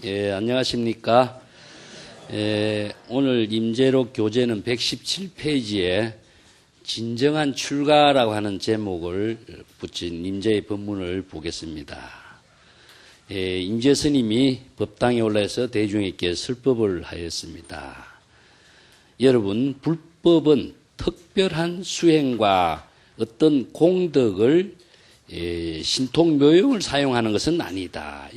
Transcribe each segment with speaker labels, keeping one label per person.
Speaker 1: 예, 안녕하십니까. 오늘 임재록 교재는 117페이지에 진정한 출가라고 하는 제목을 붙인 임재의 법문을 보겠습니다. 임재 스님이 법당에 올라서 대중에게 설법을 하였습니다. 여러분, 불법은 특별한 수행과 어떤 공덕을 신통묘용을 사용하는 것은 아니다.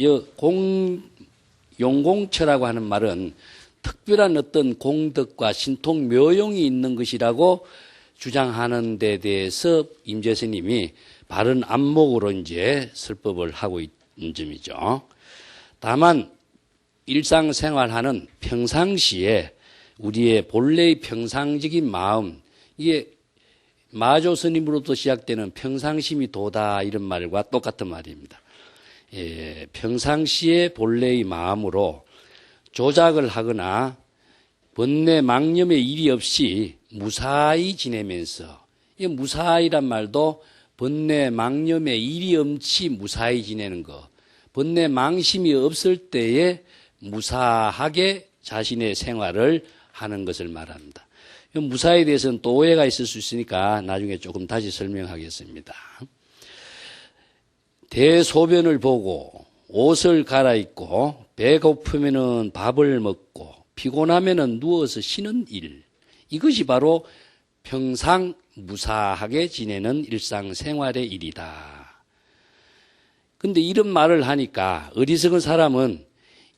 Speaker 1: 용공처라고 하는 말은 특별한 어떤 공덕과 신통묘용이 있는 것이라고 주장하는 데 대해서 임재 스님이 바른 안목으로 이제 설법을 하고 있는 점이죠. 다만 일상생활하는 평상시에 우리의 본래의 평상적인 마음, 이게 마조 스님으로부터 시작되는 평상심이 도다 이런 말과 똑같은 말입니다. 평상시에 본래의 마음으로 조작을 하거나 번뇌 망념의 일이 없이 무사히 지내면서, 이 무사히란 말도 번뇌 망념의 일이 없이 무사히 지내는 것, 번뇌 망심이 없을 때에 무사하게 자신의 생활을 하는 것을 말합니다. 무사에 대해서는 또 오해가 있을 수 있으니까 나중에 조금 다시 설명하겠습니다. 대소변을 보고 옷을 갈아입고 배고프면은 밥을 먹고 피곤하면은 누워서 쉬는 일, 이것이 바로 평상 무사하게 지내는 일상생활의 일이다. 근데 이런 말을 하니까 어리석은 사람은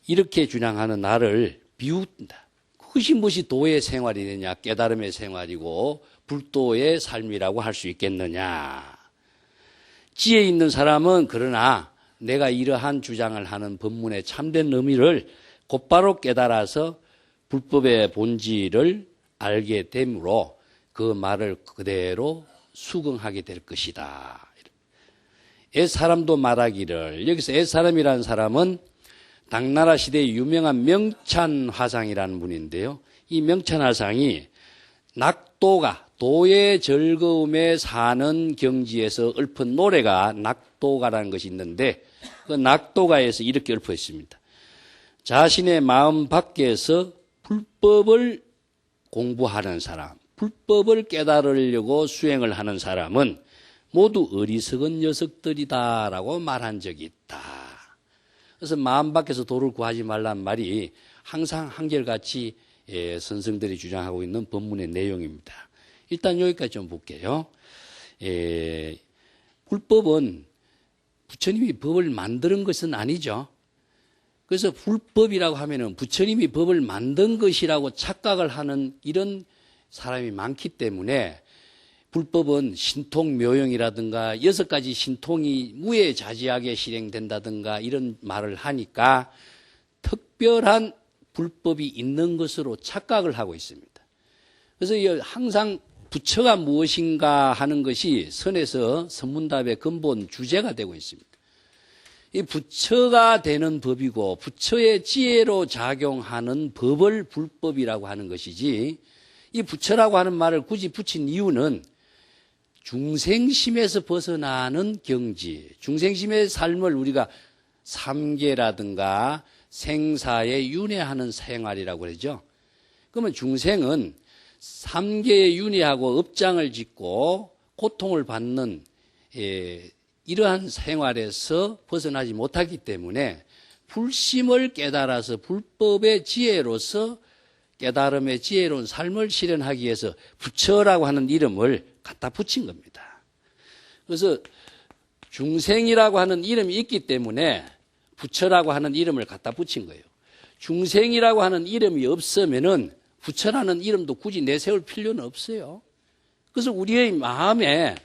Speaker 1: 이렇게 주장하는 나를 비웃는다. 그것이 무엇이 도의 생활이 되냐, 깨달음의 생활이고 불도의 삶이라고 할 수 있겠느냐. 지혜 있는 사람은 그러나 내가 이러한 주장을 하는 법문의 참된 의미를 곧바로 깨달아서 불법의 본질을 알게 되므로 그 말을 그대로 수긍하게 될 것이다. 옛사람도 말하기를, 여기서 옛사람이라는 사람은 당나라 시대의 유명한 명찬화상이라는 분인데요. 이 명찬화상이 낙도가 도의 즐거움에 사는 경지에서 읊은 노래가 낙도가라는 것이 있는데 그 낙도가에서 이렇게 읊었습니다. 자신의 마음 밖에서 불법을 공부하는 사람, 불법을 깨달으려고 수행을 하는 사람은 모두 어리석은 녀석들이다라고 말한 적이 있다. 그래서 마음 밖에서 도를 구하지 말란 말이 항상 한결같이 선생들이 주장하고 있는 법문의 내용입니다. 일단 여기까지 좀 볼게요. 불법은 부처님이 법을 만드는 것은 아니죠. 그래서 불법이라고 하면은 부처님이 법을 만든 것이라고 착각을 하는 이런 사람이 많기 때문에 불법은 신통묘용이라든가 6가지 신통이 무예자지하게 실행된다든가 이런 말을 하니까 특별한 불법이 있는 것으로 착각을 하고 있습니다. 그래서 항상 부처가 무엇인가 하는 것이 선에서 선문답의 근본 주제가 되고 있습니다. 이 부처가 되는 법이고 부처의 지혜로 작용하는 법을 불법이라고 하는 것이지, 이 부처라고 하는 말을 굳이 붙인 이유는 중생심에서 벗어나는 경지, 중생심의 삶을 우리가 삼계라든가 생사에 윤회하는 생활이라고 그러죠. 그러면 중생은 삼계에 윤회하고 업장을 짓고 고통을 받는 이러한 생활에서 벗어나지 못하기 때문에 불심을 깨달아서 불법의 지혜로서 깨달음의 지혜로운 삶을 실현하기 위해서 부처라고 하는 이름을 갖다 붙인 겁니다. 그래서 중생이라고 하는 이름이 있기 때문에 부처라고 하는 이름을 갖다 붙인 거예요. 중생이라고 하는 이름이 없으면은 부처라는 이름도 굳이 내세울 필요는 없어요. 그래서 우리의 마음에,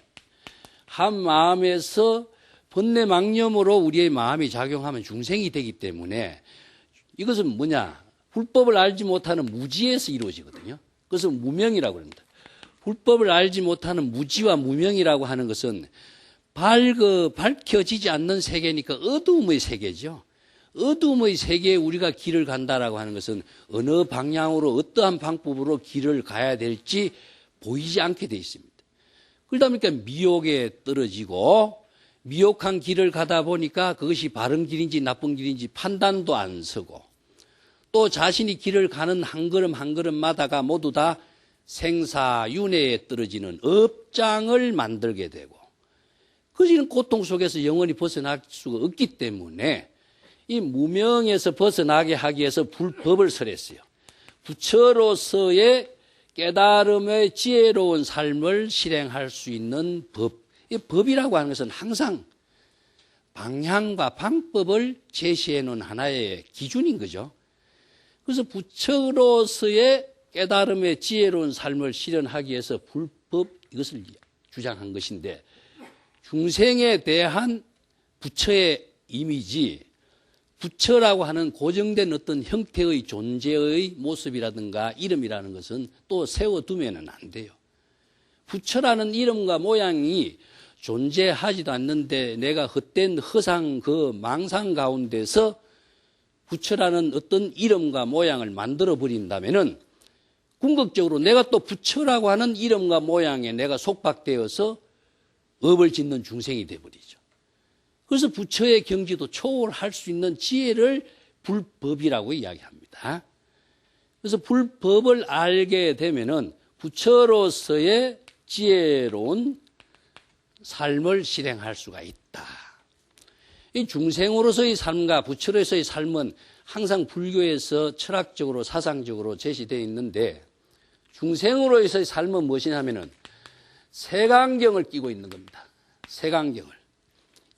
Speaker 1: 한 마음에서 번뇌 망념으로 우리의 마음이 작용하면 중생이 되기 때문에 이것은 뭐냐? 불법을 알지 못하는 무지에서 이루어지거든요. 그래서 무명이라고 합니다. 불법을 알지 못하는 무지와 무명이라고 하는 것은 밝혀지지 않는 세계니까 어두움의 세계죠. 어두움의 세계에 우리가 길을 간다라고 하는 것은 어느 방향으로 어떠한 방법으로 길을 가야 될지 보이지 않게 돼 있습니다. 그러다 보니까 미혹에 떨어지고 미혹한 길을 가다 보니까 그것이 바른 길인지 나쁜 길인지 판단도 안 서고 또 자신이 길을 가는 한 걸음 한 걸음마다가 모두 다 생사윤회에 떨어지는 업장을 만들게 되고 그지는 고통 속에서 영원히 벗어날 수가 없기 때문에 이 무명에서 벗어나게 하기 위해서 불법을 설했어요. 부처로서의 깨달음의 지혜로운 삶을 실행할 수 있는 법. 이 법이라고 하는 것은 항상 방향과 방법을 제시해 놓은 하나의 기준인 거죠. 그래서 부처로서의 깨달음의 지혜로운 삶을 실현하기 위해서 불법 이것을 주장한 것인데 중생에 대한 부처의 이미지, 부처라고 하는 고정된 어떤 형태의 존재의 모습이라든가 이름이라는 것은 또 세워두면 안 돼요. 부처라는 이름과 모양이 존재하지도 않는데 내가 헛된 허상 그 망상 가운데서 부처라는 어떤 이름과 모양을 만들어 버린다면은 궁극적으로 내가 또 부처라고 하는 이름과 모양에 내가 속박되어서 업을 짓는 중생이 되어버리죠. 그래서 부처의 경지도 초월할 수 있는 지혜를 불법이라고 이야기합니다. 그래서 불법을 알게 되면은 부처로서의 지혜로운 삶을 실행할 수가 있다. 이 중생으로서의 삶과 부처로서의 삶은 항상 불교에서 철학적으로 사상적으로 제시되어 있는데 중생으로서의 삶은 무엇이냐면은 세간경을 끼고 있는 겁니다. 세간경을.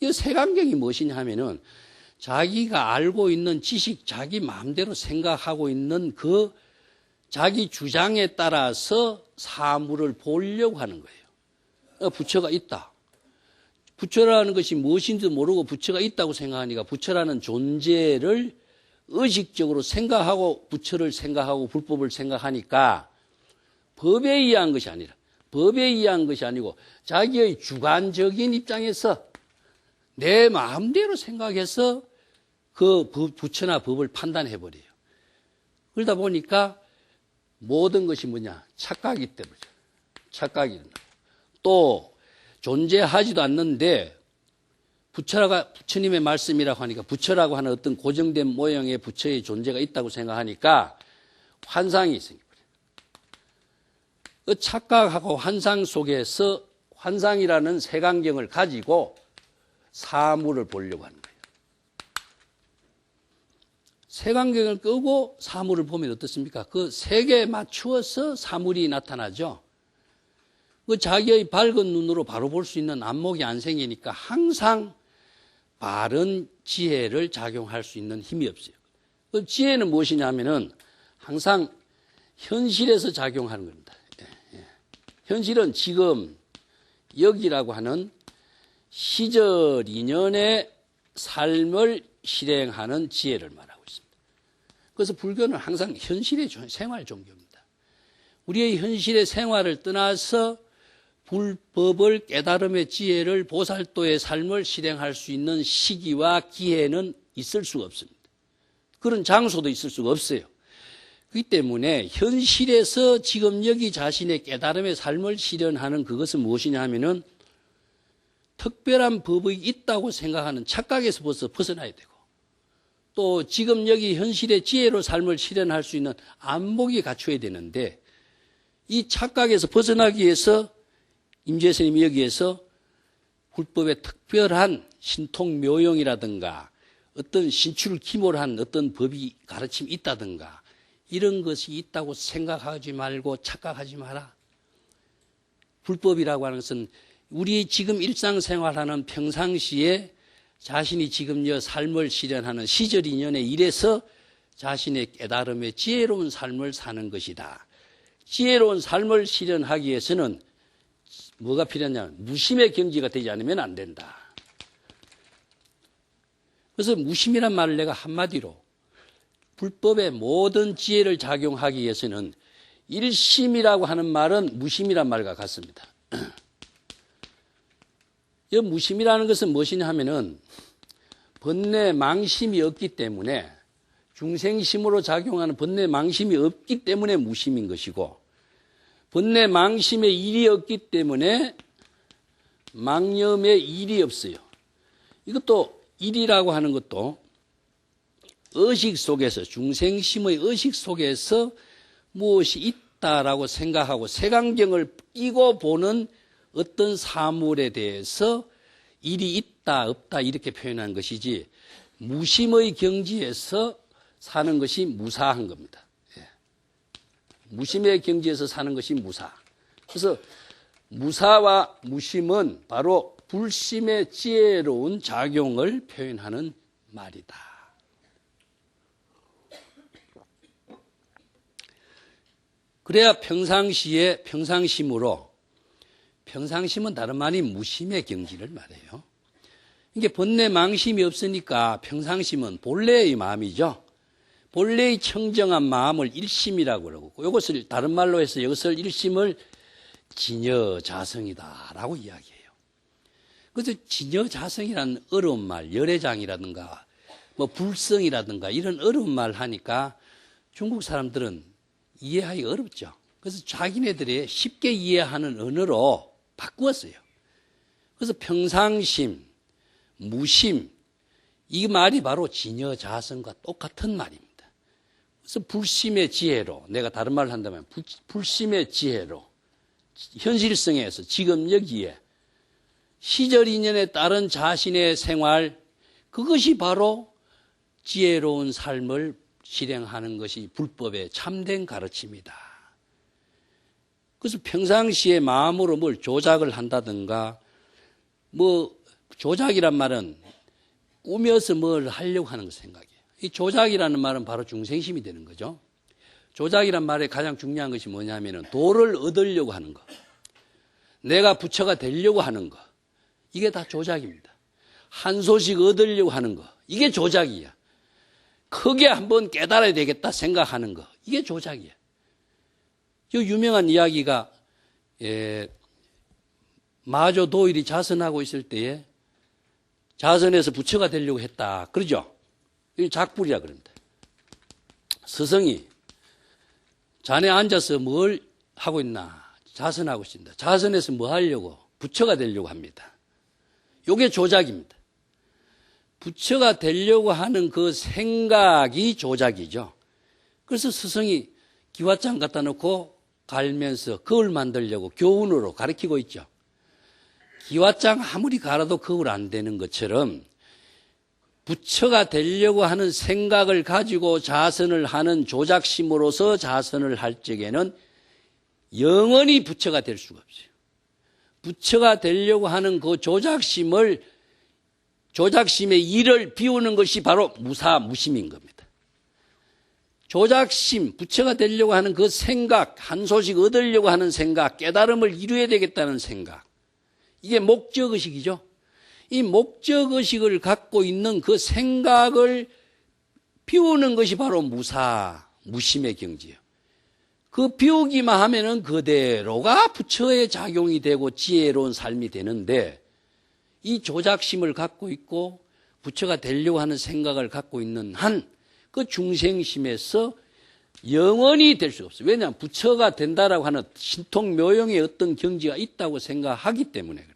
Speaker 1: 이 세간경이 무엇이냐 하면은 자기가 알고 있는 지식, 자기 마음대로 생각하고 있는 그 자기 주장에 따라서 사물을 보려고 하는 거예요. 부처가 있다. 부처라는 것이 무엇인지 모르고 부처가 있다고 생각하니까 부처라는 존재를 의식적으로 생각하고 부처를 생각하고 불법을 생각하니까 법에 의한 것이 아니라 법에 의한 것이 아니고 자기의 주관적인 입장에서 내 마음대로 생각해서 그 부처나 법을 판단해버려요. 그러다 보니까 모든 것이 뭐냐? 착각이 때문이죠. 착각이 일어나고 또 존재하지도 않는데 부처님의 말씀이라고 하니까 부처라고 하는 어떤 고정된 모형의 부처의 존재가 있다고 생각하니까 환상이 생겨버려요. 그 착각하고 환상 속에서 환상이라는 세간경을 가지고 사물을 보려고 하는 거예요. 세간경을 끄고 사물을 보면 어떻습니까? 그 색에 맞추어서 사물이 나타나죠. 그 자기의 밝은 눈으로 바로 볼 수 있는 안목이 안 생기니까 항상 바른 지혜를 작용할 수 있는 힘이 없어요. 그 지혜는 무엇이냐 하면은 항상 현실에서 작용하는 겁니다. 현실은 지금 여기라고 하는 시절 인연의 삶을 실행하는 지혜를 말하고 있습니다. 그래서 불교는 항상 현실의 생활 종교입니다. 우리의 현실의 생활을 떠나서 불법을 깨달음의 지혜를 보살도의 삶을 실행할 수 있는 시기와 기회는 있을 수가 없습니다. 그런 장소도 있을 수가 없어요. 그렇기 때문에 현실에서 지금 여기 자신의 깨달음의 삶을 실현하는 그것은 무엇이냐 하면은 특별한 법이 있다고 생각하는 착각에서 벌써 벗어나야 되고 또 지금 여기 현실의 지혜로 삶을 실현할 수 있는 안목이 갖춰야 되는데 이 착각에서 벗어나기 위해서 임재 스님이 여기에서 불법의 특별한 신통 묘용이라든가 어떤 신출을 기모를 한 어떤 법이 가르침이 있다든가 이런 것이 있다고 생각하지 말고 착각하지 마라. 불법이라고 하는 것은 우리 지금 일상생활하는 평상시에 자신이 지금 삶을 실현하는 시절 인연의 일에서 자신의 깨달음의 지혜로운 삶을 사는 것이다. 지혜로운 삶을 실현하기 위해서는 뭐가 필요하냐? 무심의 경지가 되지 않으면 안 된다. 그래서 무심이란 말을 내가 한마디로 불법의 모든 지혜를 작용하기 위해서는 일심이라고 하는 말은 무심이란 말과 같습니다. 이 무심이라는 것은 무엇이냐 하면은 번뇌 망심이 없기 때문에 중생심으로 작용하는 번뇌 망심이 없기 때문에 무심인 것이고 번뇌 망심의 일이 없기 때문에 망념의 일이 없어요. 이것도 일이라고 하는 것도 의식 속에서, 중생심의 의식 속에서 무엇이 있다라고 생각하고 색안경을 끼고 보는 어떤 사물에 대해서 일이 있다 없다 이렇게 표현한 것이지, 무심의 경지에서 사는 것이 무사한 겁니다. 예. 무심의 경지에서 사는 것이 무사. 그래서 무사와 무심은 바로 불심의 지혜로운 작용을 표현하는 말이다. 그래야 평상시에 평상심으로, 평상심은 다른 말이 무심의 경지를 말해요. 이게 번뇌 망심이 없으니까 평상심은 본래의 마음이죠. 본래의 청정한 마음을 일심이라고 그러고, 이것을 다른 말로 해서 이것을 일심을 진여자성이다라고 이야기해요. 그래서 진여자성이라는 어려운 말, 열애장이라든가 뭐 불성이라든가 이런 어려운 말 하니까 중국 사람들은 이해하기 어렵죠. 그래서 자기네들이 쉽게 이해하는 언어로 바꾸었어요. 그래서 평상심, 무심, 이 말이 바로 진여자성과 똑같은 말입니다. 그래서 불심의 지혜로, 내가 다른 말을 한다면 불심의 지혜로, 현실성에서 지금 여기에 시절 인연에 따른 자신의 생활, 그것이 바로 지혜로운 삶을 실행하는 것이 불법의 참된 가르침이다. 그래서 평상시에 마음으로 뭘 조작을 한다든가, 뭐 조작이란 말은 꾸며서 뭘 하려고 하는 거 생각이에요. 이 조작이라는 말은 바로 중생심이 되는 거죠. 조작이란 말의 가장 중요한 것이 뭐냐면은 도를 얻으려고 하는 거, 내가 부처가 되려고 하는 거, 이게 다 조작입니다. 한 소식 얻으려고 하는 거, 이게 조작이야. 크게 한번 깨달아야 되겠다 생각하는 거, 이게 조작이야. 이 유명한 이야기가, 마조 도일이 자선하고 있을 때에 자선해서 부처가 되려고 했다, 그러죠? 이 작불이라 그럽니다. 스승이 자네 앉아서 뭘 하고 있나? 자선하고 있습니다. 자선해서 뭐 하려고? 부처가 되려고 합니다. 이게 조작입니다. 부처가 되려고 하는 그 생각이 조작이죠. 그래서 스승이 기와장 갖다 놓고 갈면서 거울 만들려고 교훈으로 가르치고 있죠. 기와장 아무리 갈아도 거울 안 되는 것처럼 부처가 되려고 하는 생각을 가지고 자선을 하는 조작심으로서 자선을 할 적에는 영원히 부처가 될 수가 없어요. 부처가 되려고 하는 그 조작심의 일을 비우는 것이 바로 무심인 겁니다. 조작심, 부처가 되려고 하는 그 생각, 한 소식 얻으려고 하는 생각, 깨달음을 이루어야 되겠다는 생각, 이게 목적의식이죠. 이 목적의식을 갖고 있는 그 생각을 비우는 것이 바로 무심의 경지예요. 그 비우기만 하면은 그대로가 부처의 작용이 되고 지혜로운 삶이 되는데, 이 조작심을 갖고 있고 부처가 되려고 하는 생각을 갖고 있는 한 그 중생심에서 영원히 될 수가 없어요. 왜냐하면 부처가 된다라고 하는 신통묘용의 어떤 경지가 있다고 생각하기 때문에 그래.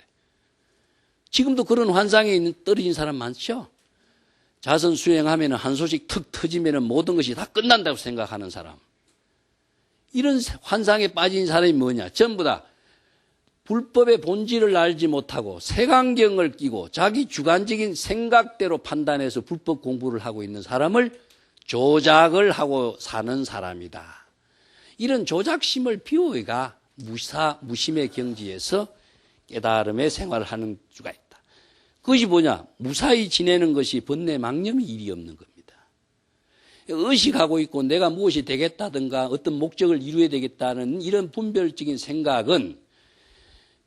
Speaker 1: 지금도 그런 환상에 떨어진 사람 많죠? 자선 수행하면 한 소식 턱 터지면 모든 것이 다 끝난다고 생각하는 사람. 이런 환상에 빠진 사람이 뭐냐? 전부 다 불법의 본질을 알지 못하고 색안경을 끼고 자기 주관적인 생각대로 판단해서 불법 공부를 하고 있는 사람을 조작을 하고 사는 사람이다. 이런 조작심을 비우기가 무심의 경지에서 깨달음의 생활을 하는 수가 있다. 그것이 뭐냐? 무사히 지내는 것이 번뇌 망념이 일이 없는 겁니다. 의식하고 있고 내가 무엇이 되겠다든가 어떤 목적을 이루어야 되겠다는 이런 분별적인 생각은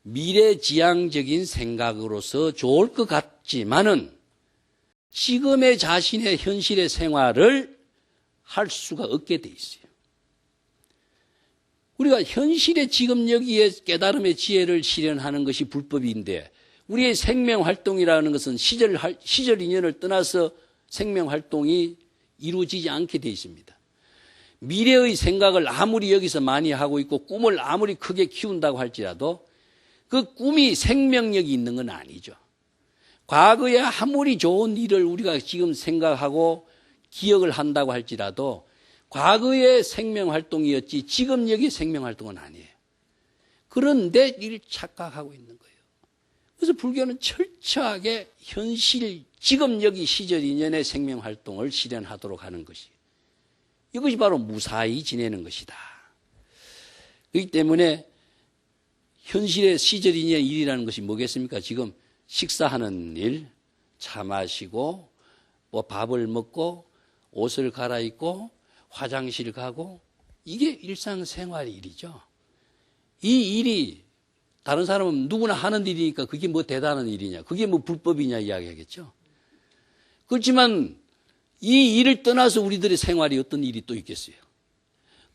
Speaker 1: 미래지향적인 생각으로서 좋을 것 같지만은 지금의 자신의 현실의 생활을 할 수가 없게 돼 있어요. 우리가 현실의 지금 여기에 깨달음의 지혜를 실현하는 것이 불법인데, 우리의 생명활동이라는 것은 시절 인연을 떠나서 생명활동이 이루어지지 않게 돼 있습니다. 미래의 생각을 아무리 여기서 많이 하고 있고 꿈을 아무리 크게 키운다고 할지라도 그 꿈이 생명력이 있는 건 아니죠. 과거에 아무리 좋은 일을 우리가 지금 생각하고 기억을 한다고 할지라도 과거의 생명활동이었지 지금 여기 생명활동은 아니에요. 그런데 이를 착각하고 있는 거예요. 그래서 불교는 철저하게 현실, 지금 여기 시절 인연의 생명활동을 실현하도록 하는 것이, 이것이 바로 무사히 지내는 것이다. 그렇기 때문에 현실의 시절 인연의 일이라는 것이 뭐겠습니까? 지금 식사하는 일, 차 마시고, 뭐 밥을 먹고, 옷을 갈아입고, 화장실 가고, 이게 일상생활의 일이죠. 이 일이 다른 사람은 누구나 하는 일이니까 그게 뭐 대단한 일이냐, 그게 뭐 불법이냐 이야기하겠죠. 그렇지만 이 일을 떠나서 우리들의 생활이 어떤 일이 또 있겠어요.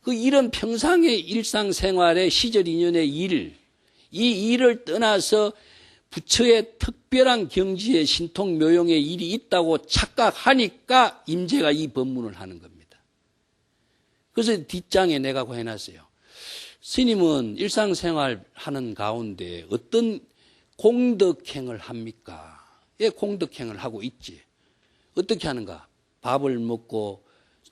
Speaker 1: 그 일은 평상의 일상생활의 시절 인연의 일, 이 일을 떠나서 부처의 특별한 경지의 신통 묘용의 일이 있다고 착각하니까 임재가 이 법문을 하는 겁니다. 그래서 뒷장에 내가 해놨어요. 스님은 일상생활 하는 가운데 어떤 공덕행을 합니까? 예, 공덕행을 하고 있지. 어떻게 하는가? 밥을 먹고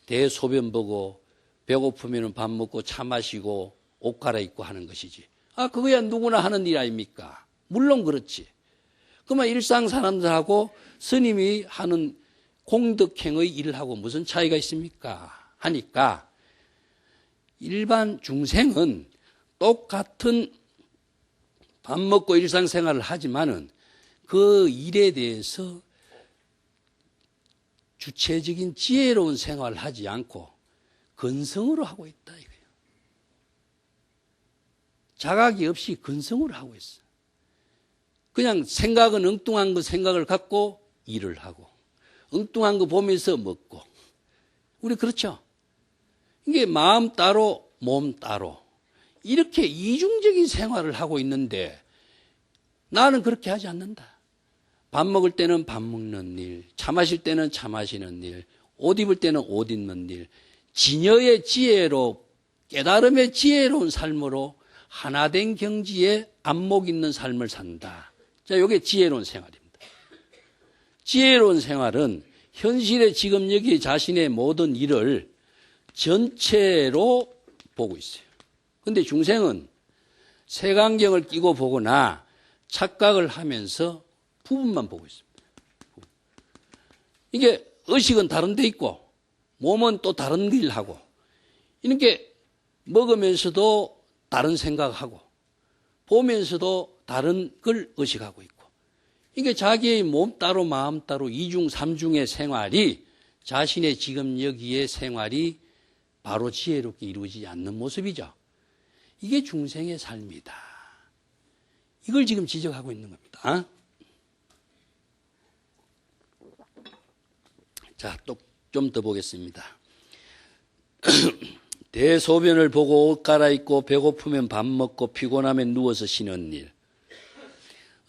Speaker 1: 대소변 보고 배고프면 밥 먹고 차 마시고 옷 갈아입고 하는 것이지. 아, 그거야 누구나 하는 일 아닙니까? 물론 그렇지. 그러면 일상 사람들하고 스님이 하는 공덕행의 일하고 무슨 차이가 있습니까? 하니까 일반 중생은 똑같은 밥 먹고 일상생활을 하지만은 그 일에 대해서 주체적인 지혜로운 생활을 하지 않고 근성으로 하고 있다 이거예요. 자각이 없이 근성으로 하고 있어. 그냥 생각은 엉뚱한 거 생각을 갖고 일을 하고 엉뚱한 거 보면서 먹고. 우리 그렇죠? 이게 마음 따로 몸 따로 이렇게 이중적인 생활을 하고 있는데 나는 그렇게 하지 않는다. 밥 먹을 때는 밥 먹는 일, 차 마실 때는 차 마시는 일, 옷 입을 때는 옷 입는 일, 진여의 지혜로 깨달음의 지혜로운 삶으로 하나된 경지에 안목 있는 삶을 산다. 자, 이게 지혜로운 생활입니다. 지혜로운 생활은 현실의 지금 여기 자신의 모든 일을 전체로 보고 있어요. 그런데 중생은 색안경을 끼고 보거나 착각을 하면서 부분만 보고 있습니다. 이게 의식은 다른 데 있고 몸은 또 다른 일 하고 이렇게 먹으면서도 다른 생각하고 보면서도 다른 걸 의식하고 있고 이게 자기의 몸 따로 마음 따로 이중 삼중의 생활이 자신의 지금 여기의 생활이 바로 지혜롭게 이루어지지 않는 모습이죠. 이게 중생의 삶이다. 이걸 지금 지적하고 있는 겁니다. 자, 또 좀 더 보겠습니다. 대소변을 보고 옷 갈아입고 배고프면 밥 먹고 피곤하면 누워서 쉬는 일.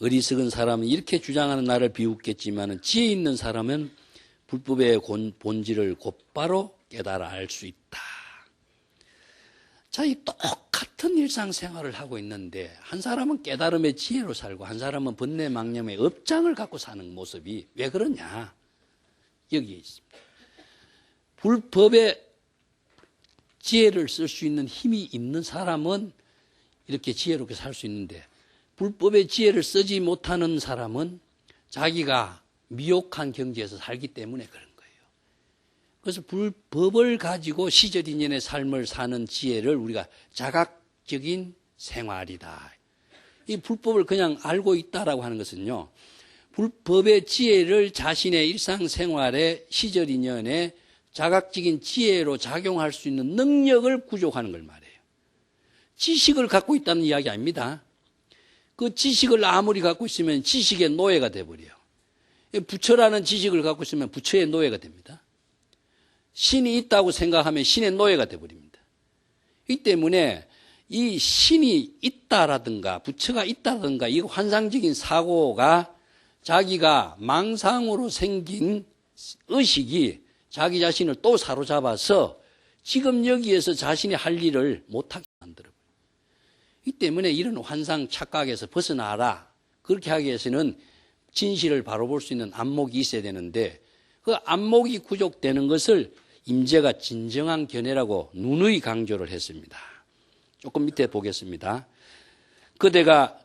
Speaker 1: 어리석은 사람은 이렇게 주장하는 나를 비웃겠지만 지혜 있는 사람은 불법의 본질을 곧바로 깨달아 알 수 있다. 자, 이 똑같은 일상생활을 하고 있는데 한 사람은 깨달음의 지혜로 살고 한 사람은 번뇌 망념의 업장을 갖고 사는 모습이 왜 그러냐? 여기에 있습니다. 불법의 지혜를 쓸 수 있는 힘이 있는 사람은 이렇게 지혜롭게 살 수 있는데 불법의 지혜를 쓰지 못하는 사람은 자기가 미혹한 경지에서 살기 때문에 그런 거예요. 그래서 불법을 가지고 시절 인연의 삶을 사는 지혜를 우리가 자각적인 생활이다. 이 불법을 그냥 알고 있다라고 하는 것은요. 불법의 지혜를 자신의 일상생활의 시절 인연에 자각적인 지혜로 작용할 수 있는 능력을 구족하는 걸 말해요. 지식을 갖고 있다는 이야기 아닙니다. 그 지식을 아무리 갖고 있으면 지식의 노예가 돼버려요. 부처라는 지식을 갖고 있으면 부처의 노예가 됩니다. 신이 있다고 생각하면 신의 노예가 돼버립니다. 이 때문에 이 신이 있다라든가 부처가 있다라든가 이 환상적인 사고가 자기가 망상으로 생긴 의식이 자기 자신을 또 사로잡아서 지금 여기에서 자신이 할 일을 못하게 만들어버려요. 이 때문에 이런 환상 착각에서 벗어나라. 그렇게 하기 위해서는 진실을 바로 볼 수 있는 안목이 있어야 되는데 그 안목이 부족되는 것을 임재가 진정한 견해라고 누누이 강조를 했습니다. 조금 밑에 보겠습니다. 그대가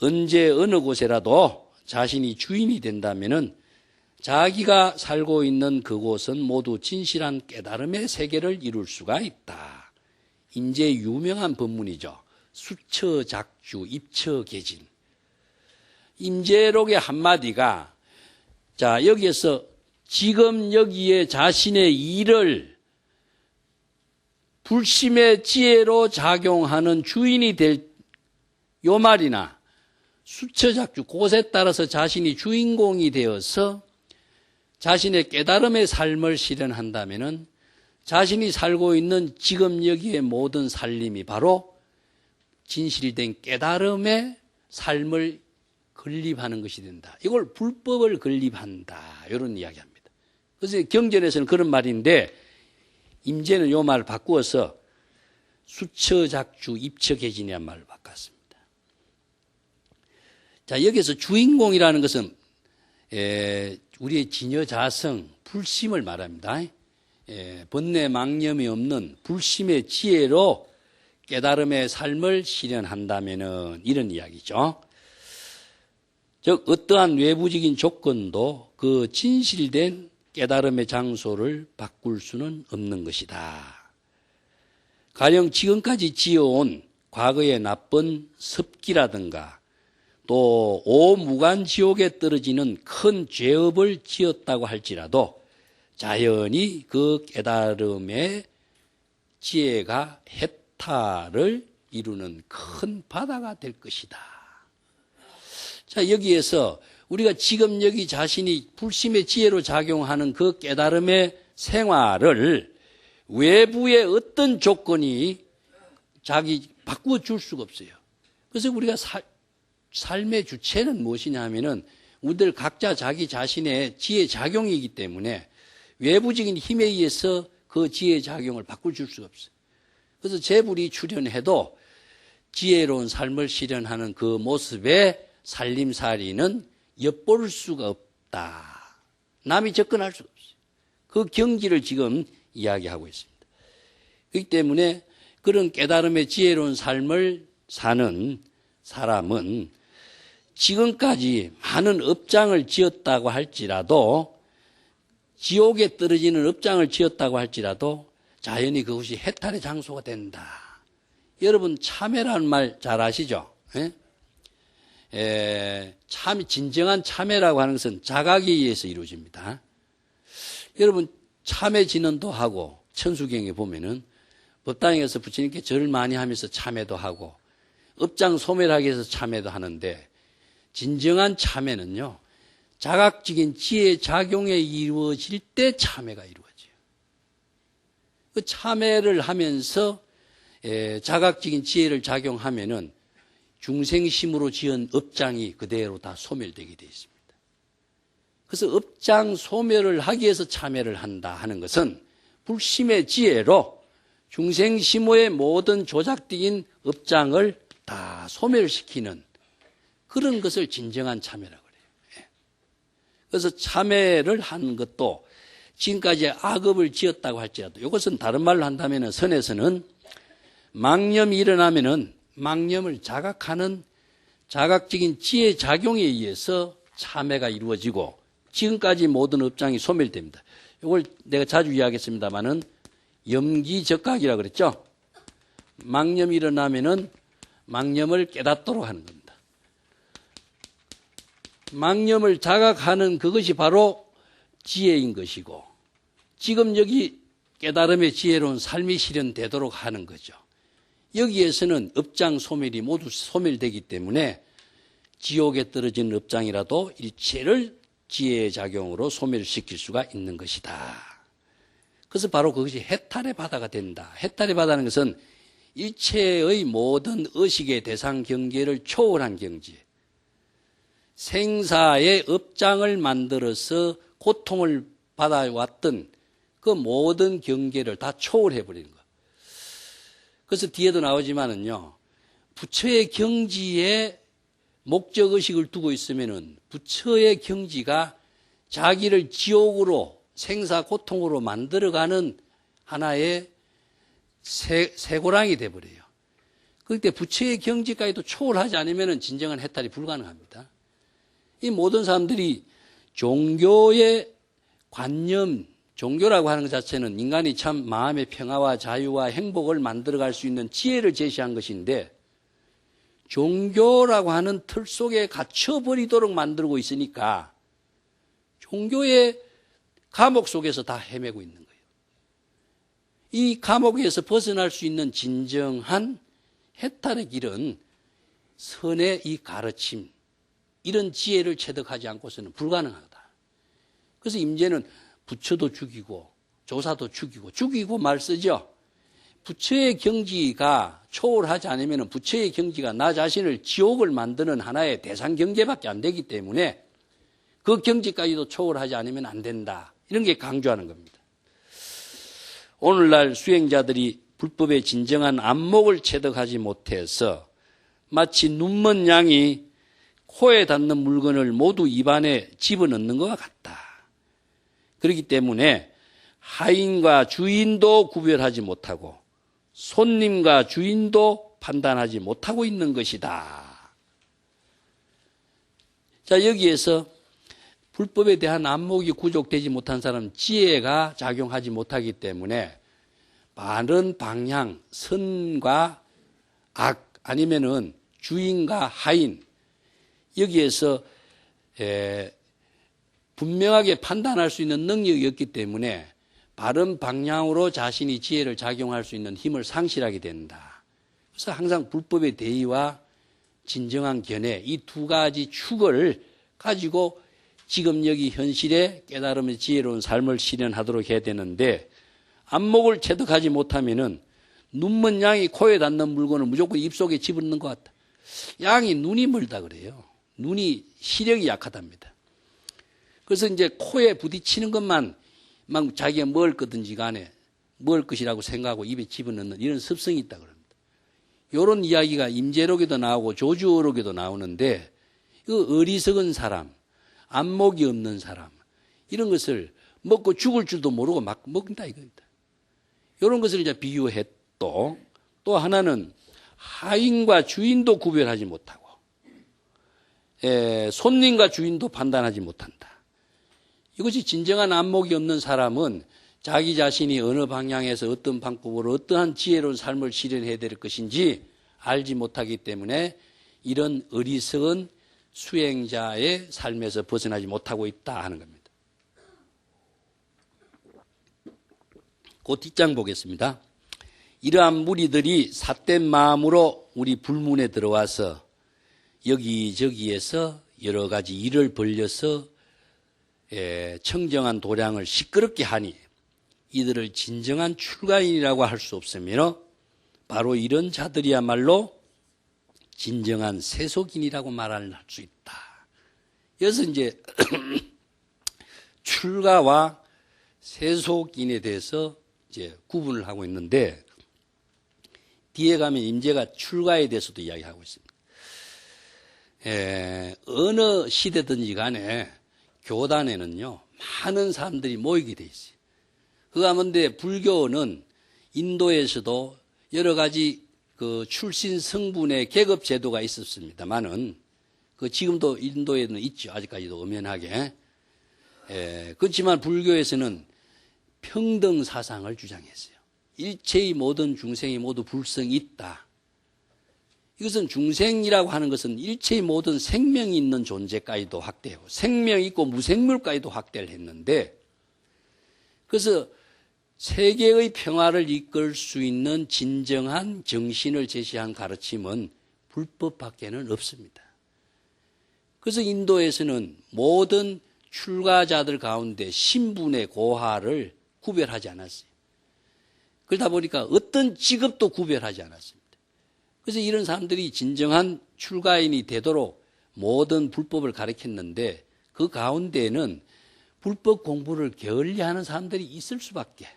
Speaker 1: 언제 어느 곳에라도 자신이 주인이 된다면은 자기가 살고 있는 그곳은 모두 진실한 깨달음의 세계를 이룰 수가 있다. 인제 유명한 법문이죠. 수처작주 입처계진. 임재록의 한마디가 자 여기에서 지금 여기에 자신의 일을 불심의 지혜로 작용하는 주인이 될 요 말이나 수처작주 그것에 따라서 자신이 주인공이 되어서 자신의 깨달음의 삶을 실현한다면은 자신이 살고 있는 지금 여기의 모든 살림이 바로 진실된 깨달음의 삶을 건립하는 것이 된다. 이걸 불법을 건립한다. 이런 이야기합니다. 그래서 경전에서는 그런 말인데 임재는 이 말을 바꾸어서 수처작주 입처계진이라는 말을 바꿨습니다. 자 여기서 주인공이라는 것은 우리의 진여자성, 불심을 말합니다. 번뇌 망념이 없는 불심의 지혜로 깨달음의 삶을 실현한다면은 이런 이야기죠. 즉 어떠한 외부적인 조건도 그 진실된 깨달음의 장소를 바꿀 수는 없는 것이다. 가령 지금까지 지어온 과거의 나쁜 습기라든가 또 오무간지옥에 떨어지는 큰 죄업을 지었다고 할지라도 자연히 그 깨달음의 지혜가 해탈을 이루는 큰 바다가 될 것이다. 자, 여기에서 우리가 지금 여기 자신이 불심의 지혜로 작용하는 그 깨달음의 생활을 외부의 어떤 조건이 자기 바꾸어 줄 수가 없어요. 그래서 우리가 삶의 주체는 무엇이냐 하면은 우리들 각자 자기 자신의 지혜 작용이기 때문에 외부적인 힘에 의해서 그 지혜 작용을 바꿀 줄 수가 없어요. 그래서 재불이 출현해도 지혜로운 삶을 실현하는 그 모습에 살림살이는 엿볼 수가 없다. 남이 접근할 수가 없어요. 그 경지를 지금 이야기하고 있습니다. 그렇기 때문에 그런 깨달음의 지혜로운 삶을 사는 사람은 지금까지 많은 업장을 지었다고 할지라도 지옥에 떨어지는 업장을 지었다고 할지라도 자연히 그것이 해탈의 장소가 된다. 여러분 참회라는 말 잘 아시죠? 진정한 참회라고 하는 것은 자각에 의해서 이루어집니다. 여러분 참회 진언도 하고 천수경에 보면은 법당에서 부처님께 절을 많이 하면서 참회도 하고 업장 소멸하기 위해서 참회도 하는데 진정한 참회는요 자각적인 지혜 작용에 이루어질 때 참회가 이루어져요. 그 참회를 하면서 자각적인 지혜를 작용하면은 중생심으로 지은 업장이 그대로 다 소멸되게 되어 있습니다. 그래서 업장 소멸을 하기 위해서 참회를 한다 하는 것은 불심의 지혜로 중생심의 모든 조작된 업장을 다 소멸시키는 그런 것을 진정한 참회라고 그래요. 그래서 참회를 하는 것도 지금까지 악업을 지었다고 할지라도 이것은 다른 말로 한다면 선에서는 망념이 일어나면은 망념을 자각하는 자각적인 지혜 작용에 의해서 참회가 이루어지고 지금까지 모든 업장이 소멸됩니다. 이걸 내가 자주 이야기했습니다마는 염기적각이라고 그랬죠. 망념이 일어나면은 망념을 깨닫도록 하는 겁니다. 망념을 자각하는 그것이 바로 지혜인 것이고 지금 여기 깨달음의 지혜로운 삶이 실현되도록 하는 거죠. 여기에서는 업장 소멸이 모두 소멸되기 때문에 지옥에 떨어진 업장이라도 일체를 지혜의 작용으로 소멸시킬 수가 있는 것이다. 그래서 바로 그것이 해탈의 바다가 된다. 해탈의 바다는 것은 일체의 모든 의식의 대상 경계를 초월한 경지. 생사의 업장을 만들어서 고통을 받아왔던 그 모든 경계를 다 초월해버리는 것. 그래서 뒤에도 나오지만은요, 부처의 경지에 목적의식을 두고 있으면은 부처의 경지가 자기를 지옥으로 생사고통으로 만들어가는 하나의 쇠고랑이 돼버려요. 그때 부처의 경지까지도 초월하지 않으면 진정한 해탈이 불가능합니다. 이 모든 사람들이 종교의 관념, 종교라고 하는 것 자체는 인간이 참 마음의 평화와 자유와 행복을 만들어갈 수 있는 지혜를 제시한 것인데 종교라고 하는 틀 속에 갇혀버리도록 만들고 있으니까 종교의 감옥 속에서 다 헤매고 있는 거예요. 이 감옥에서 벗어날 수 있는 진정한 해탈의 길은 선의 이 가르침, 이런 지혜를 체득하지 않고서는 불가능하다. 그래서 임재는 부처도 죽이고 조사도 죽이고 말 쓰죠. 부처의 경지가 초월하지 않으면 부처의 경지가 나 자신을 지옥을 만드는 하나의 대상 경계밖에 안 되기 때문에 그 경지까지도 초월하지 않으면 안 된다. 이런 게 강조하는 겁니다. 오늘날 수행자들이 불법의 진정한 안목을 체득하지 못해서 마치 눈먼 양이 코에 닿는 물건을 모두 입안에 집어넣는 것과 같다. 그렇기 때문에 하인과 주인도 구별하지 못하고 손님과 주인도 판단하지 못하고 있는 것이다. 자, 여기에서 불법에 대한 안목이 구족되지 못한 사람은 지혜가 작용하지 못하기 때문에 바른 방향, 선과 악, 아니면은 주인과 하인, 여기에서 분명하게 판단할 수 있는 능력이 없기 때문에 바른 방향으로 자신이 지혜를 작용할 수 있는 힘을 상실하게 된다. 그래서 항상 불법의 대의와 진정한 견해, 이 두 가지 축을 가지고 지금 여기 현실의 깨달음의 지혜로운 삶을 실현하도록 해야 되는데 안목을 체득하지 못하면은 눈먼 양이 코에 닿는 물건을 무조건 입속에 집어넣는 것 같다. 양이 눈이 멀다 그래요. 눈이 시력이 약하답니다. 그래서 이제 코에 부딪히는 것만 막 자기가 먹을 거든지 간에 먹을 것이라고 생각하고 입에 집어넣는 이런 습성이 있다 그럽니다. 이런 이야기가 임재록에도 나오고 조주어록에도 나오는데 그 어리석은 사람, 안목이 없는 사람, 이런 것을 먹고 죽을 줄도 모르고 막 먹는다 이겁니다. 이런 것을 이제 비유했고, 또 하나는 하인과 주인도 구별하지 못하고 손님과 주인도 판단하지 못한다. 이것이 진정한 안목이 없는 사람은 자기 자신이 어느 방향에서 어떤 방법으로 어떠한 지혜로운 삶을 실현해야 될 것인지 알지 못하기 때문에 이런 어리석은 수행자의 삶에서 벗어나지 못하고 있다 하는 겁니다. 그 뒷장 보겠습니다. 이러한 무리들이 삿된 마음으로 우리 불문에 들어와서 여기저기에서 여러 가지 일을 벌려서 청정한 도량을 시끄럽게 하니 이들을 진정한 출가인이라고 할 수 없으며 바로 이런 자들이야말로 진정한 세속인이라고 말할 수 있다. 여기서 이제 출가와 세속인에 대해서 이제 구분을 하고 있는데 뒤에 가면 임재가 출가에 대해서도 이야기하고 있습니다. 어느 시대든지 간에 교단에는요 많은 사람들이 모이게 돼 있어요. 그 가운데 불교는 인도에서도 여러 가지 그 출신 성분의 계급 제도가 있었습니다만은 그 지금도 인도에는 있죠. 아직까지도 엄연하게. 그렇지만 불교에서는 평등 사상을 주장했어요. 일체의 모든 중생이 모두 불성이 있다. 이것은 중생이라고 하는 것은 일체의 모든 생명이 있는 존재까지도 확대하고 생명이 있고 무생물까지도 확대를 했는데 그래서 세계의 평화를 이끌 수 있는 진정한 정신을 제시한 가르침은 불법밖에는 없습니다. 그래서 인도에서는 모든 출가자들 가운데 신분의 고하를 구별하지 않았어요. 그러다 보니까 어떤 직업도 구별하지 않았습니다. 그래서 이런 사람들이 진정한 출가인이 되도록 모든 불법을 가르쳤는데 그 가운데에는 불법 공부를 게을리하는 사람들이 있을 수밖에.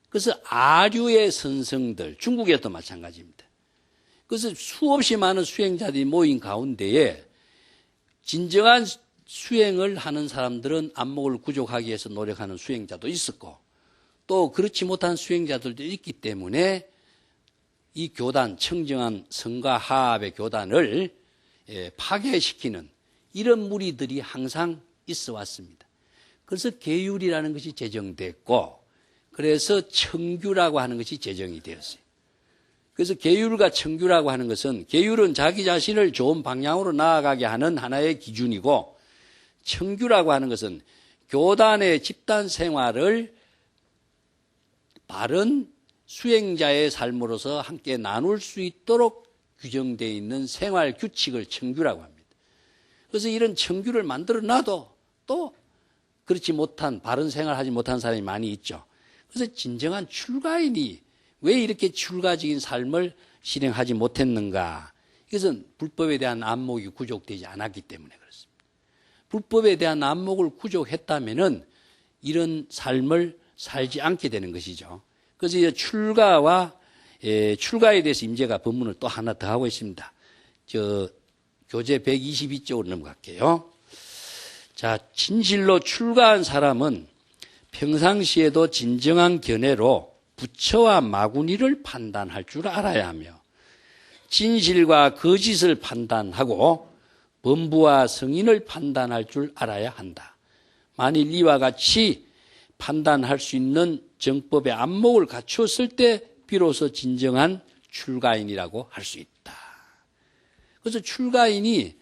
Speaker 1: 그래서 아류의 선성들, 중국에도 마찬가지입니다. 그래서 수없이 많은 수행자들이 모인 가운데에 진정한 수행을 하는 사람들은 안목을 구족하기 위해서 노력하는 수행자도 있었고 또 그렇지 못한 수행자들도 있기 때문에 이 교단, 청정한 성가 하합의 교단을 파괴시키는 이런 무리들이 항상 있어 왔습니다. 그래서 계율이라는 것이 제정됐고 그래서 청규라고 하는 것이 제정이 되었어요. 그래서 계율과 청규라고 하는 것은 계율은 자기 자신을 좋은 방향으로 나아가게 하는 하나의 기준이고 청규라고 하는 것은 교단의 집단 생활을 바른 수행자의 삶으로서 함께 나눌 수 있도록 규정되어 있는 생활 규칙을 청규라고 합니다. 그래서 이런 청규를 만들어 놔도 또 그렇지 못한 바른 생활을 하지 못한 사람이 많이 있죠. 그래서 진정한 출가인이 왜 이렇게 출가적인 삶을 실행하지 못했는가? 이것은 불법에 대한 안목이 구족되지 않았기 때문에 그렇습니다. 불법에 대한 안목을 구족했다면은 이런 삶을 살지 않게 되는 것이죠. 그래서 이제 출가에 대해서 임재가 법문을 또 하나 더 하고 있습니다. 교재 122쪽으로 넘어갈게요. 자, 진실로 출가한 사람은 평상시에도 진정한 견해로 부처와 마구니를 판단할 줄 알아야 하며 진실과 거짓을 판단하고 범부와 성인을 판단할 줄 알아야 한다. 만일 이와 같이 판단할 수 있는 정법의 안목을 갖추었을 때 비로소 진정한 출가인이라고 할 수 있다. 그래서 출가인이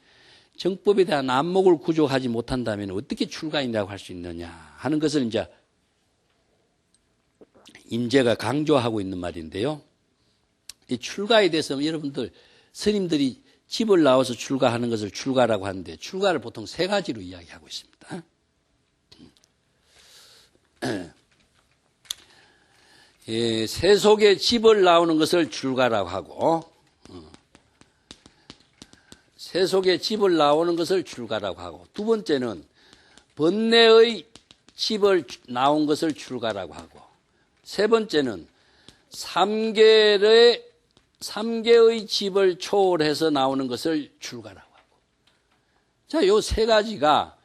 Speaker 1: 정법에 대한 안목을 구족하지 못한다면 어떻게 출가인이라고 할 수 있느냐 하는 것을 이제 임재가 강조하고 있는 말인데요. 이 출가에 대해서 여러분들 스님들이 집을 나와서 출가하는 것을 출가라고 하는데 출가를 보통 세 가지로 이야기하고 있습니다. 세속의 집을 나오는 것을 출가라고 하고 세속의 집을 나오는 것을 출가라고 하고 두 번째는 번뇌의 집을 나온 것을 출가라고 하고 세 번째는 삼계의 집을 초월해서 나오는 것을 출가라고 하고 자, 요 세 가지가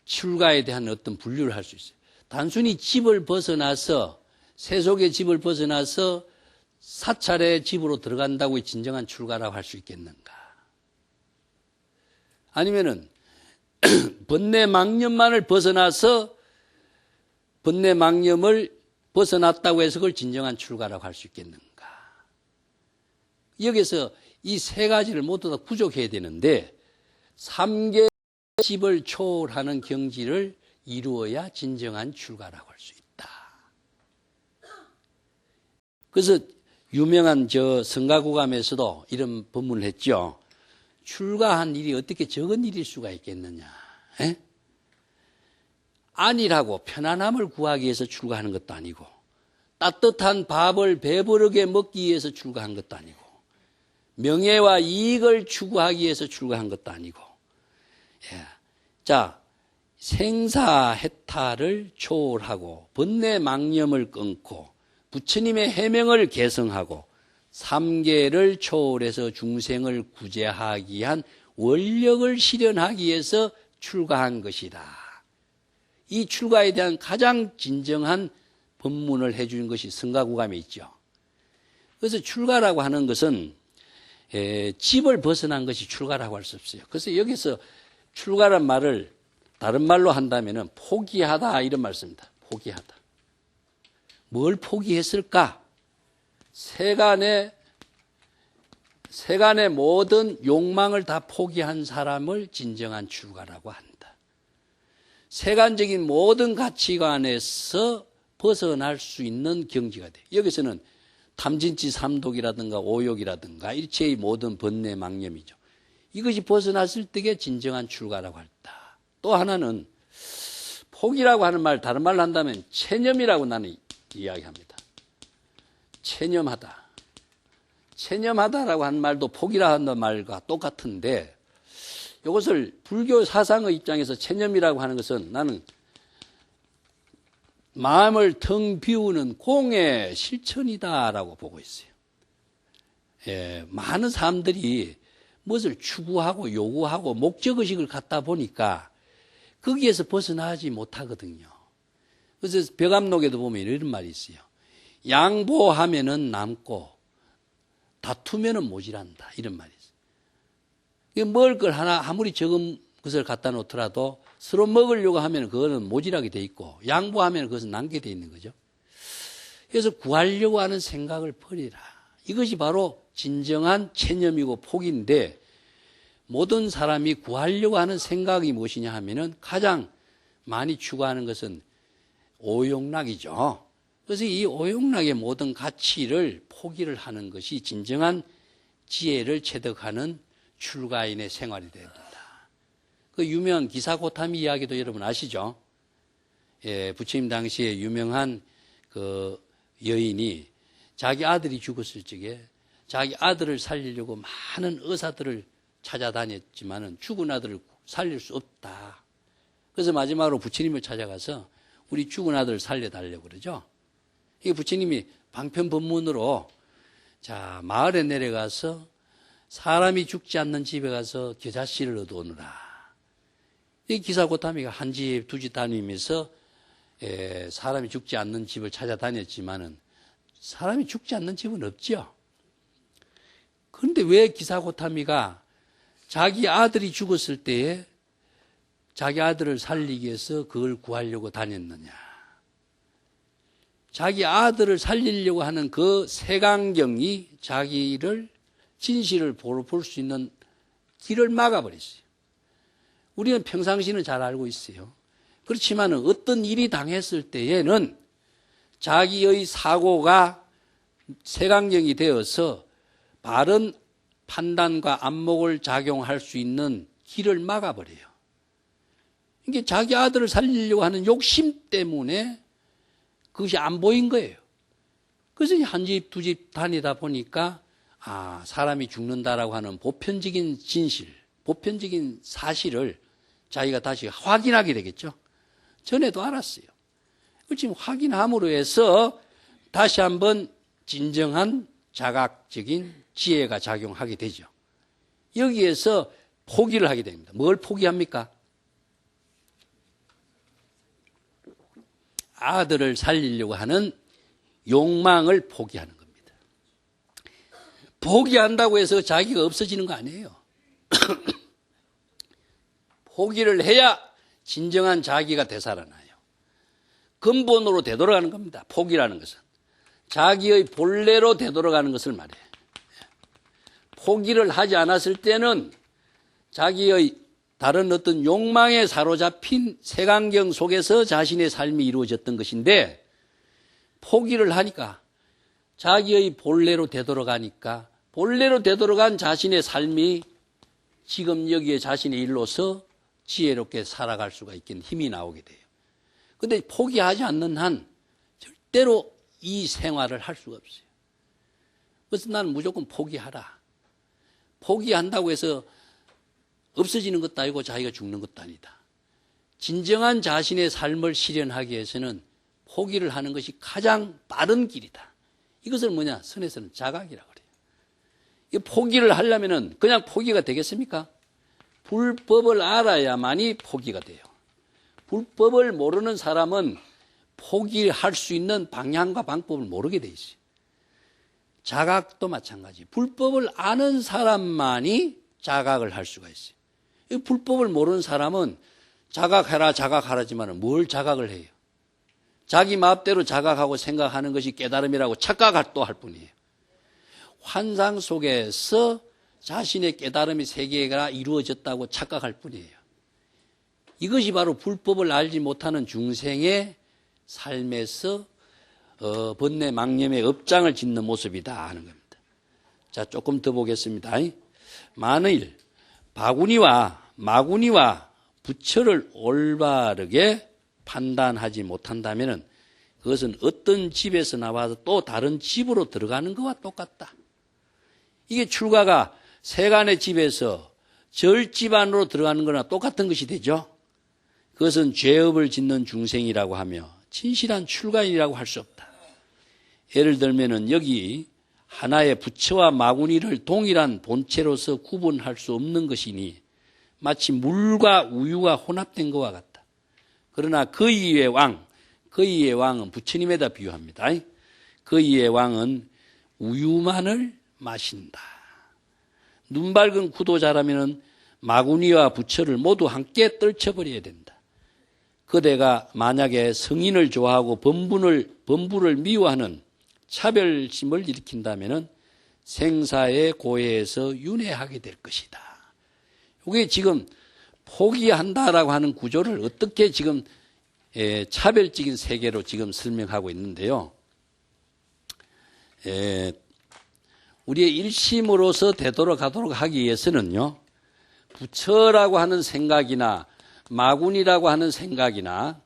Speaker 1: 출가에 대한 어떤 분류를 할 수 있어요. 단순히 집을 벗어나서 세속의 집을 벗어나서 사찰의 집으로 들어간다고 진정한 출가라고 할 수 있겠는가? 아니면은 번뇌 망념만을 벗어나서 번뇌 망념을 벗어났다고 해서 그걸 진정한 출가라고 할 수 있겠는가? 여기서 이 세 가지를 모두 다 구족해야 되는데 삼계 집을 초월하는 경지를 이루어야 진정한 출가라고 할 수 있다. 그래서 유명한 성가구감에서도 이런 법문을 했죠. 출가한 일이 어떻게 적은 일일 수가 있겠느냐. 에? 안일하고 편안함을 구하기 위해서 출가하는 것도 아니고 따뜻한 밥을 배부르게 먹기 위해서 출가한 것도 아니고 명예와 이익을 추구하기 위해서 출가한 것도 아니고 자, 생사해탈을 초월하고 번뇌 망념을 끊고 부처님의 해명을 개성하고 삼계를 초월해서 중생을 구제하기 위한 원력을 실현하기 위해서 출가한 것이다. 이 출가에 대한 가장 진정한 법문을 해주는 것이 성가구감에 있죠. 그래서 출가라고 하는 것은 집을 벗어난 것이 출가라고 할 수 없어요. 그래서 여기서 출가란 말을 다른 말로 한다면 포기하다 이런 말씀입니다. 포기하다. 뭘 포기했을까? 세간의 모든 욕망을 다 포기한 사람을 진정한 출가라고 한다. 세간적인 모든 가치관에서 벗어날 수 있는 경지가 돼. 여기서는 탐진치 삼독이라든가 오욕이라든가 일체의 모든 번뇌 망념이죠. 이것이 벗어났을 때가 진정한 출가라고 한다. 또 하나는 포기라고 하는 말 다른 말로 한다면 체념이라고 나는 이야기합니다. 체념하다. 체념하다라고 하는 말도 포기라 하는 말과 똑같은데 이것을 불교 사상의 입장에서 체념이라고 하는 것은 나는 마음을 텅 비우는 공의 실천이다라고 보고 있어요. 많은 사람들이 무엇을 추구하고 요구하고 목적의식을 갖다 보니까 거기에서 벗어나지 못하거든요. 그래서 벽암록에도 보면 이런 말이 있어요. 양보하면은 남고 다투면은 모질한다. 이런 말이 있어요. 먹을 걸 하나 아무리 적은 것을 갖다 놓더라도 서로 먹으려고 하면 그거는 모질하게 돼 있고 양보하면 그것은 남게 돼 있는 거죠. 그래서 구하려고 하는 생각을 버리라. 이것이 바로 진정한 체념이고 포기인데 모든 사람이 구하려고 하는 생각이 무엇이냐 하면은 가장 많이 추구하는 것은 오용락이죠. 그래서 이 오용락의 모든 가치를 포기를 하는 것이 진정한 지혜를 체득하는 출가인의 생활이 됩니다. 그 유명한 기사고타미 이야기도 여러분 아시죠? 부처님 당시에 유명한 그 여인이 자기 아들이 죽었을 적에 자기 아들을 살리려고 많은 의사들을 찾아다녔지만은 죽은 아들을 살릴 수 없다. 그래서 마지막으로 부처님을 찾아가서 우리 죽은 아들을 살려달라고 그러죠. 이 부처님이 방편법문으로 자 마을에 내려가서 사람이 죽지 않는 집에 가서 겨자씨를 얻어오느라. 이 기사고타미가 한 집, 두 집 다니면서 사람이 죽지 않는 집을 찾아다녔지만은 사람이 죽지 않는 집은 없죠. 그런데 왜 기사고타미가 자기 아들이 죽었을 때에 자기 아들을 살리기 위해서 그걸 구하려고 다녔느냐. 자기 아들을 살리려고 하는 그 색안경이 자기를 진실을 볼 수 있는 길을 막아버렸어요. 우리는 평상시는 잘 알고 있어요. 그렇지만 어떤 일이 당했을 때에는 자기의 사고가 색안경이 되어서 바른 판단과 안목을 작용할 수 있는 길을 막아버려요. 이게 자기 아들을 살리려고 하는 욕심 때문에 그것이 안 보인 거예요. 그래서 한 집, 두 집 다니다 보니까 사람이 죽는다라고 하는 보편적인 진실, 보편적인 사실을 자기가 다시 확인하게 되겠죠. 전에도 알았어요. 지금 확인함으로 해서 다시 한번 진정한 자각적인 지혜가 작용하게 되죠. 여기에서 포기를 하게 됩니다. 뭘 포기합니까? 아들을 살리려고 하는 욕망을 포기하는 겁니다. 포기한다고 해서 자기가 없어지는 거 아니에요. 포기를 해야 진정한 자기가 되살아나요. 근본으로 되돌아가는 겁니다. 포기라는 것은. 자기의 본래로 되돌아가는 것을 말해요. 포기를 하지 않았을 때는 자기의 다른 어떤 욕망에 사로잡힌 색안경 속에서 자신의 삶이 이루어졌던 것인데 포기를 하니까 자기의 본래로 되돌아가니까 본래로 되돌아간 자신의 삶이 지금 여기에 자신의 일로서 지혜롭게 살아갈 수가 있긴 힘이 나오게 돼요. 그런데 포기하지 않는 한 절대로 이 생활을 할 수가 없어요. 그래서 나는 무조건 포기하라. 포기한다고 해서 없어지는 것도 아니고 자기가 죽는 것도 아니다. 진정한 자신의 삶을 실현하기 위해서는 포기를 하는 것이 가장 빠른 길이다. 이것을 뭐냐? 선에서는 자각이라고 그래요. 이 포기를 하려면은 그냥 포기가 되겠습니까? 불법을 알아야만이 포기가 돼요. 불법을 모르는 사람은 포기할 수 있는 방향과 방법을 모르게 돼 있어요. 자각도 마찬가지. 불법을 아는 사람만이 자각을 할 수가 있어요. 이 불법을 모르는 사람은 자각해라 자각하라지만 뭘 자각을 해요? 자기 마음대로 자각하고 생각하는 것이 깨달음이라고 착각할 또 할 뿐이에요. 환상 속에서 자신의 깨달음의 세계가 이루어졌다고 착각할 뿐이에요. 이것이 바로 불법을 알지 못하는 중생의 삶에서 번뇌 망념의 업장을 짓는 모습이다 하는 겁니다. 자, 조금 더 보겠습니다. 만일 바구니와 마구니와 부처를 올바르게 판단하지 못한다면 그것은 어떤 집에서 나와서 또 다른 집으로 들어가는 것과 똑같다. 이게 출가가 세간의 집에서 절집 안으로 들어가는 거나 똑같은 것이 되죠. 그것은 죄업을 짓는 중생이라고 하며 진실한 출가인이라고 할 수 없다. 예를 들면은 여기 하나의 부처와 마구니를 동일한 본체로서 구분할 수 없는 것이니 마치 물과 우유가 혼합된 것과 같다. 그러나 그 이의 왕은 부처님에다 비유합니다. 그 이의 왕은 우유만을 마신다. 눈 밝은 구도자라면 마구니와 부처를 모두 함께 떨쳐버려야 된다. 그대가 만약에 성인을 좋아하고 범부를 미워하는 차별심을 일으킨다면 생사의 고해에서 윤회하게 될 것이다. 이게 지금 포기한다라고 하는 구조를 어떻게 지금 차별적인 세계로 지금 설명하고 있는데요. 우리의 일심으로서 되돌아가도록 하기 위해서는요, 부처라고 하는 생각이나 마군이라고 하는 생각이나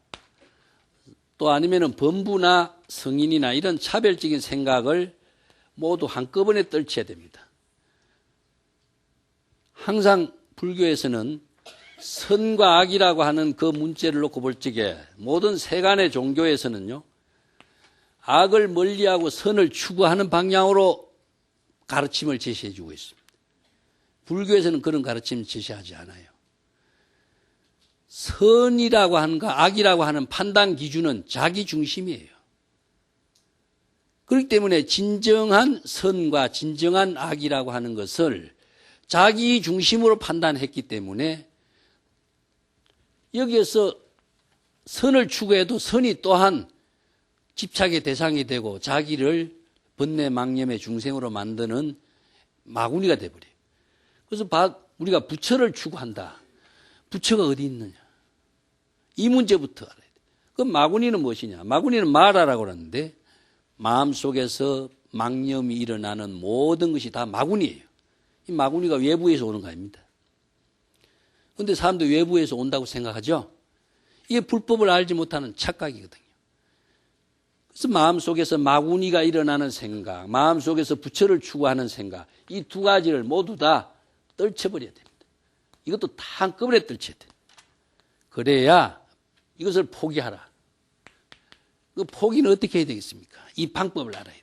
Speaker 1: 또 아니면은 범부나 성인이나 이런 차별적인 생각을 모두 한꺼번에 떨쳐야 됩니다. 항상 불교에서는 선과 악이라고 하는 그 문제를 놓고 볼 적에 모든 세간의 종교에서는요, 악을 멀리하고 선을 추구하는 방향으로 가르침을 제시해 주고 있습니다. 불교에서는 그런 가르침을 제시하지 않아요. 선이라고 하는가 악이라고 하는 판단 기준은 자기 중심이에요. 그렇기 때문에 진정한 선과 진정한 악이라고 하는 것을 자기 중심으로 판단했기 때문에 여기에서 선을 추구해도 선이 또한 집착의 대상이 되고 자기를 번뇌 망념의 중생으로 만드는 마구니가 되어버려요. 그래서 우리가 부처를 추구한다. 부처가 어디 있느냐. 이 문제부터 알아야 돼. 그럼 마구니는 무엇이냐. 마구니는 마라라고 하는데 마음속에서 망념이 일어나는 모든 것이 다 마구니예요. 이 마구니가 외부에서 오는 거 아닙니다. 그런데 사람들이 외부에서 온다고 생각하죠. 이게 불법을 알지 못하는 착각이거든요. 그래서 마음속에서 마구니가 일어나는 생각, 마음속에서 부처를 추구하는 생각, 이 두 가지를 모두 다 떨쳐버려야 됩니다. 이것도 다 한꺼번에 떨쳐야 돼. 그래야 이것을 포기하라. 그 포기는 어떻게 해야 되겠습니까? 이 방법을 알아야 돼.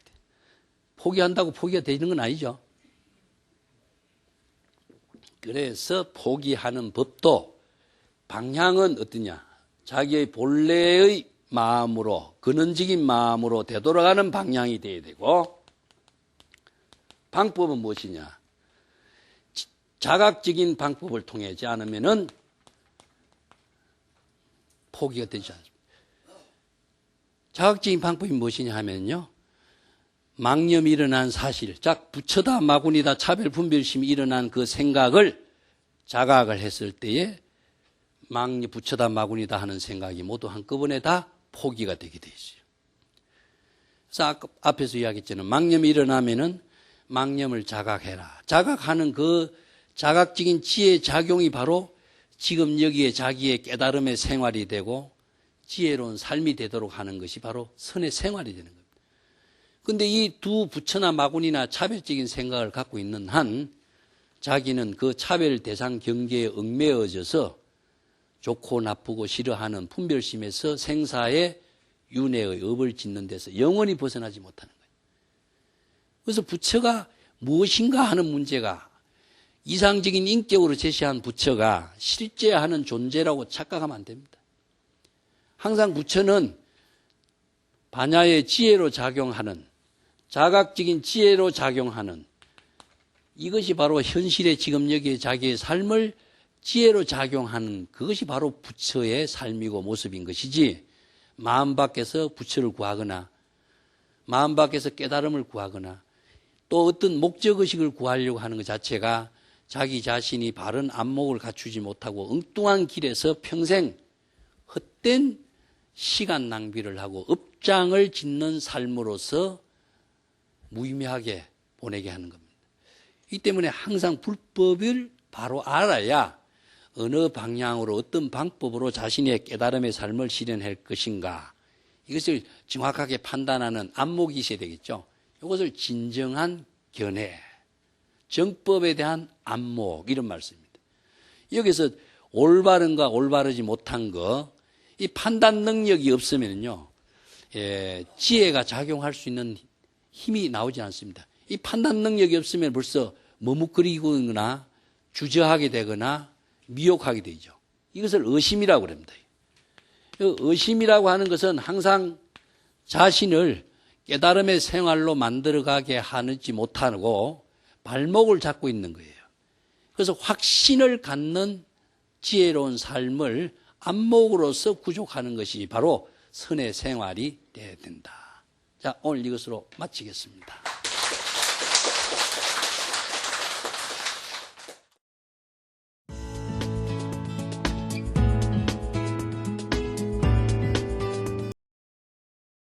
Speaker 1: 포기한다고 포기가 되는 건 아니죠. 그래서 포기하는 법도 방향은 어떠냐? 자기의 본래의 마음으로, 근원적인 마음으로 되돌아가는 방향이 되어야 되고, 방법은 무엇이냐? 자각적인 방법을 통하지 않으면은 포기가 되지 않습니다. 자각적인 방법이 무엇이냐 하면요, 망념이 일어난 사실, 부처다 마군이다 차별 분별심이 일어난 그 생각을 자각을 했을 때에 부처다 마군이다 하는 생각이 모두 한꺼번에 다 포기가 되게 돼 있어요. 그래서 앞에서 이야기했잖아요. 망념이 일어나면은 망념을 자각해라. 자각하는 그 자각적인 지혜의 작용이 바로 지금 여기에 자기의 깨달음의 생활이 되고 지혜로운 삶이 되도록 하는 것이 바로 선의 생활이 되는 겁니다. 그런데 이 두 부처나 마군이나 차별적인 생각을 갖고 있는 한 자기는 그 차별 대상 경계에 얽매여져서 좋고 나쁘고 싫어하는 분별심에서 생사의 윤회의 업을 짓는 데서 영원히 벗어나지 못하는 거예요. 그래서 부처가 무엇인가 하는 문제가 이상적인 인격으로 제시한 부처가 실제하는 존재라고 착각하면 안 됩니다. 항상 부처는 반야의 지혜로 작용하는, 자각적인 지혜로 작용하는, 이것이 바로 현실의 지금 여기에 자기의 삶을 지혜로 작용하는 그것이 바로 부처의 삶이고 모습인 것이지, 마음 밖에서 부처를 구하거나 마음 밖에서 깨달음을 구하거나 또 어떤 목적의식을 구하려고 하는 것 자체가 자기 자신이 바른 안목을 갖추지 못하고 엉뚱한 길에서 평생 헛된 시간 낭비를 하고 업장을 짓는 삶으로서 무의미하게 보내게 하는 겁니다. 이 때문에 항상 불법을 바로 알아야 어느 방향으로 어떤 방법으로 자신의 깨달음의 삶을 실현할 것인가, 이것을 정확하게 판단하는 안목이 있어야 되겠죠. 이것을 진정한 견해, 정법에 대한 안목, 이런 말씀입니다. 여기서 올바른가 올바르지 못한 거, 이 판단 능력이 없으면요, 지혜가 작용할 수 있는 힘이 나오지 않습니다. 이 판단 능력이 없으면 벌써 머뭇거리거나 주저하게 되거나 미혹하게 되죠. 이것을 의심이라고 합니다. 의심이라고 하는 것은 항상 자신을 깨달음의 생활로 만들어가게 하지 못하고 발목을 잡고 있는 거예요. 그래서 확신을 갖는 지혜로운 삶을 안목으로서 구족하는 것이 바로 선의 생활이 되어야 된다. 자, 오늘 이것으로 마치겠습니다.